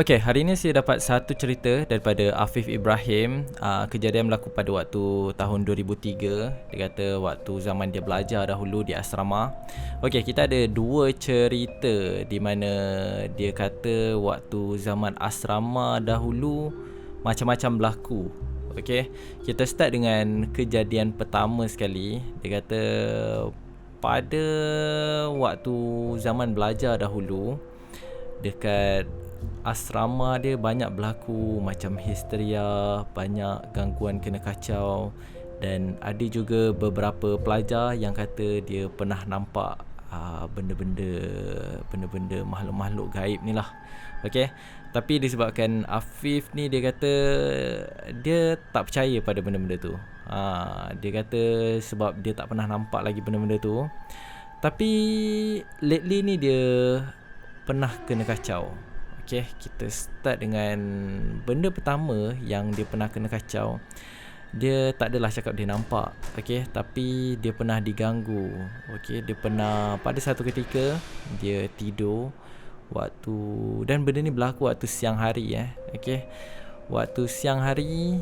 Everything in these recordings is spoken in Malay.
Okey, hari ini saya dapat satu cerita daripada Afif Ibrahim. Kejadian berlaku pada waktu tahun 2003. Dia kata waktu zaman dia belajar dahulu di asrama. Okey, kita ada dua cerita di mana dia kata waktu zaman asrama dahulu macam-macam berlaku. Okey, kita start dengan kejadian pertama sekali. Dia kata pada waktu zaman belajar dahulu, dekat asrama dia banyak berlaku macam histeria, banyak gangguan kena kacau, dan ada juga beberapa pelajar yang kata dia pernah nampak benda-benda makhluk-makhluk gaib ni lah. Okey. Tapi disebabkan Afif ni dia kata dia tak percaya pada benda-benda tu. Dia kata sebab dia tak pernah nampak lagi benda-benda tu. Tapi lately ni dia pernah kena kacau. Okay, kita start dengan benda pertama yang dia pernah kena kacau. Dia tak adalah cakap dia nampak, okay, tapi dia pernah diganggu. Okay, dia pernah pada satu ketika dia tidur waktu, dan benda ni berlaku waktu siang hari. Okay, waktu siang hari,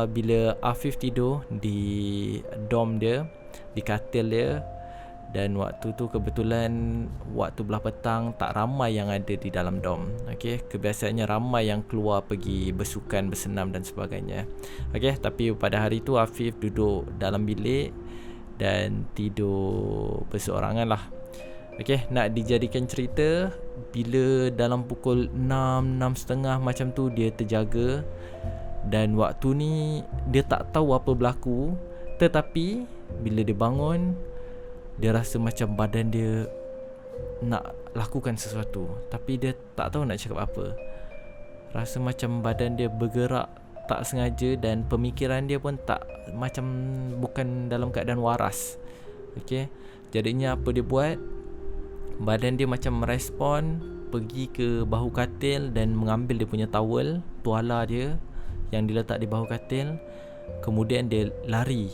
bila Afif tidur di dom dia, di katil dia. Dan waktu tu kebetulan waktu belah petang, tak ramai yang ada di dalam dom. Okey, kebiasaannya ramai yang keluar pergi bersukan, bersenam dan sebagainya. Okey, tapi pada hari tu Afif duduk dalam bilik dan tidur berseorangan lah. Okey, nak dijadikan cerita, bila dalam pukul 6, 6.30 macam tu dia terjaga. Dan waktu ni dia tak tahu apa berlaku. Tetapi bila dia bangun, dia rasa macam badan dia nak lakukan sesuatu, tapi dia tak tahu nak cakap apa. Rasa macam badan dia bergerak tak sengaja, dan pemikiran dia pun tak, macam bukan dalam keadaan waras. Okey, jadinya apa dia buat, badan dia macam merespon, pergi ke bahu katil dan mengambil dia punya towel, tuala dia yang diletak di bahu katil. Kemudian dia lari,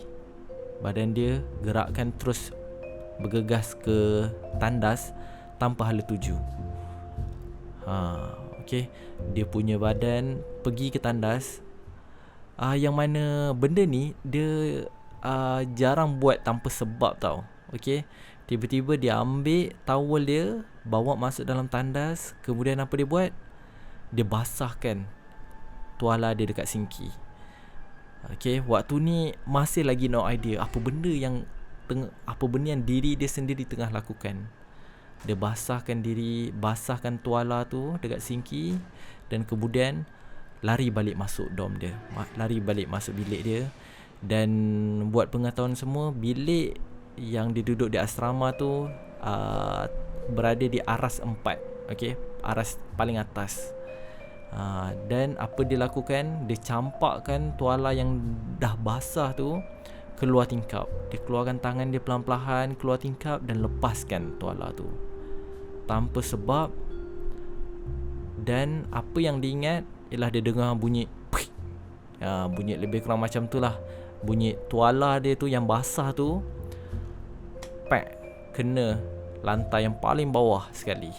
badan dia gerakkan terus bergegas ke tandas tanpa hala tuju. Okey, dia punya badan pergi ke tandas. Yang mana benda ni dia jarang buat tanpa sebab tau. Okey, tiba-tiba dia ambil towel dia, bawa masuk dalam tandas. Kemudian apa dia buat? Dia basahkan tuala dia dekat sinki. Okey, waktu ni masih lagi no idea apa benda yang diri dia sendiri tengah lakukan. Dia basahkan tuala tu dekat sinki, dan kemudian lari balik masuk dom dia, lari balik masuk bilik dia. Dan buat pengetahuan semua, bilik yang dia duduk di asrama tu berada di aras 4. Okay, aras paling atas. Dan apa dia lakukan, dia campakkan tuala yang dah basah tu keluar tingkap. Dia keluarkan tangan dia pelan-pelan, keluar tingkap dan lepaskan tuala tu tanpa sebab. Dan apa yang diingat ialah dia dengar bunyi bunyi lebih kurang macam tu lah. Bunyi tuala dia tu yang basah tu kena lantai yang paling bawah sekali.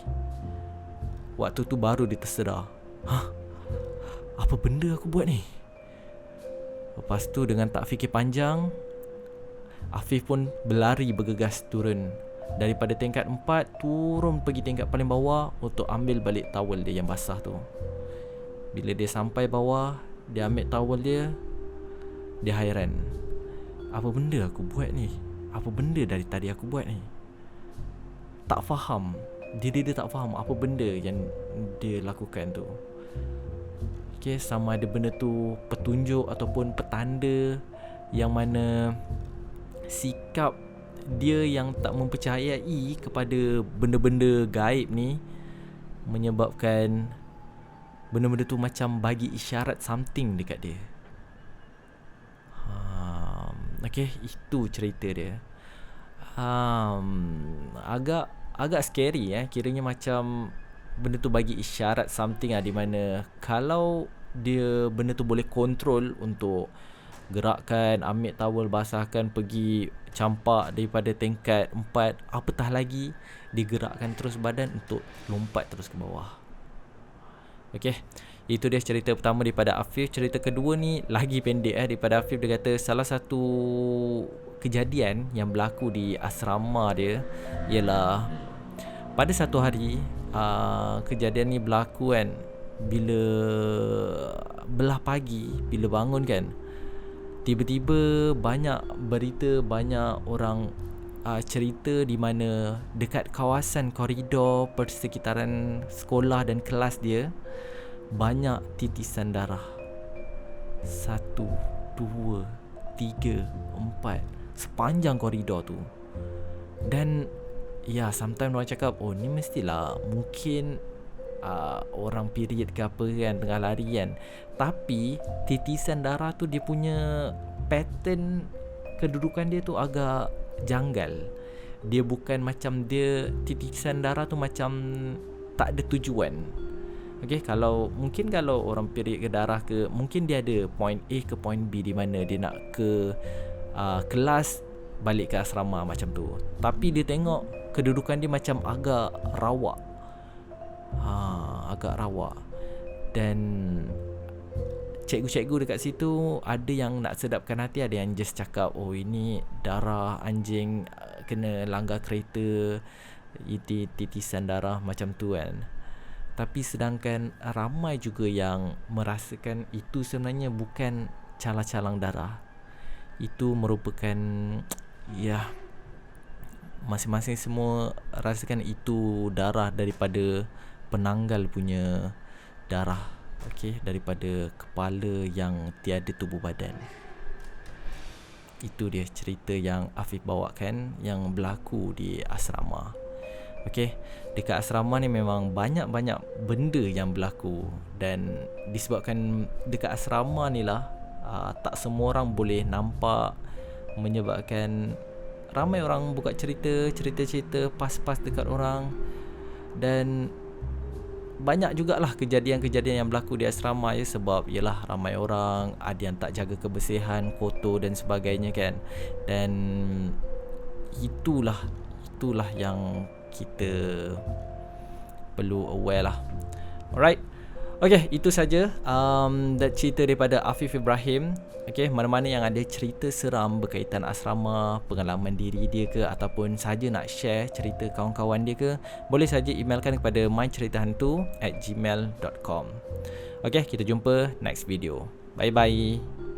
Waktu tu baru dia tersedar, apa benda aku buat ni? Lepas tu dengan tak fikir panjang, Afif pun berlari bergegas turun daripada tingkat 4, turun pergi tingkat paling bawah untuk ambil balik towel dia yang basah tu. Bila dia sampai bawah, dia ambil towel dia. Dia hairan, apa benda aku buat ni? Apa benda dari tadi aku buat ni? Tak faham. Dia tak faham apa benda yang dia lakukan tu. Okay, sama ada benda tu petunjuk ataupun petanda yang mana sikap dia yang tak mempercayai kepada benda-benda gaib ni menyebabkan benda-benda tu macam bagi isyarat something dekat dia. Okay, itu cerita dia. Agak scary kiranya macam benda tu bagi isyarat something di mana kalau dia benda tu boleh kontrol untuk gerakkan, ambil towel, basahkan, pergi campak daripada tingkat 4, apatah lagi digerakkan terus badan untuk lompat terus ke bawah. Okay, itu dia cerita pertama daripada Afif. Cerita kedua ni lagi pendek daripada Afif. Dia kata salah satu kejadian yang berlaku di asrama dia ialah pada satu hari kejadian ni berlaku kan bila belah pagi, bila bangun kan, tiba-tiba banyak berita, banyak orang cerita di mana dekat kawasan koridor persekitaran sekolah dan kelas dia banyak titisan darah. 1, 2, 3, 4 sepanjang koridor tu. Dan ya, sometimes orang cakap, oh ni mestilah mungkin orang period ke apa kan, tengah lari kan. Tapi titisan darah tu dia punya pattern kedudukan dia tu agak janggal. Dia bukan macam dia titisan darah tu macam tak ada tujuan. Okay, kalau orang period ke darah ke, mungkin dia ada point A ke point B di mana dia nak ke kelas, balik ke asrama macam tu. Tapi dia tengok kedudukan dia macam agak rawak. Agak rawak. Dan cikgu-cikgu dekat situ ada yang nak sedapkan hati, ada yang just cakap, oh ini darah anjing kena langgar kereta, titisan darah macam tu kan. Tapi sedangkan ramai juga yang merasakan itu sebenarnya bukan calang-calang darah. Itu merupakan, ya, masing-masing semua rasakan itu darah daripada penanggal punya darah. Okay, daripada kepala yang tiada tubuh badan. Itu dia cerita yang Afif bawakan yang berlaku di asrama. Okay, dekat asrama ni memang banyak-banyak benda yang berlaku. Dan disebabkan dekat asrama ni lah tak semua orang boleh nampak, menyebabkan ramai orang buka cerita pas-pas dekat orang. Dan banyak jugalah kejadian-kejadian yang berlaku di asrama ya, sebab yalah ramai orang, ada yang tak jaga kebersihan, kotor dan sebagainya kan. Dan itulah yang kita perlu aware lah. Alright. Okay, itu saja cerita daripada Afif Ibrahim. Okay, mana-mana yang ada cerita seram berkaitan asrama, pengalaman diri dia ke, ataupun saja nak share cerita kawan-kawan dia ke, boleh saja emailkan kepada myceritahantu@gmail.com. Okay, kita jumpa next video. Bye-bye.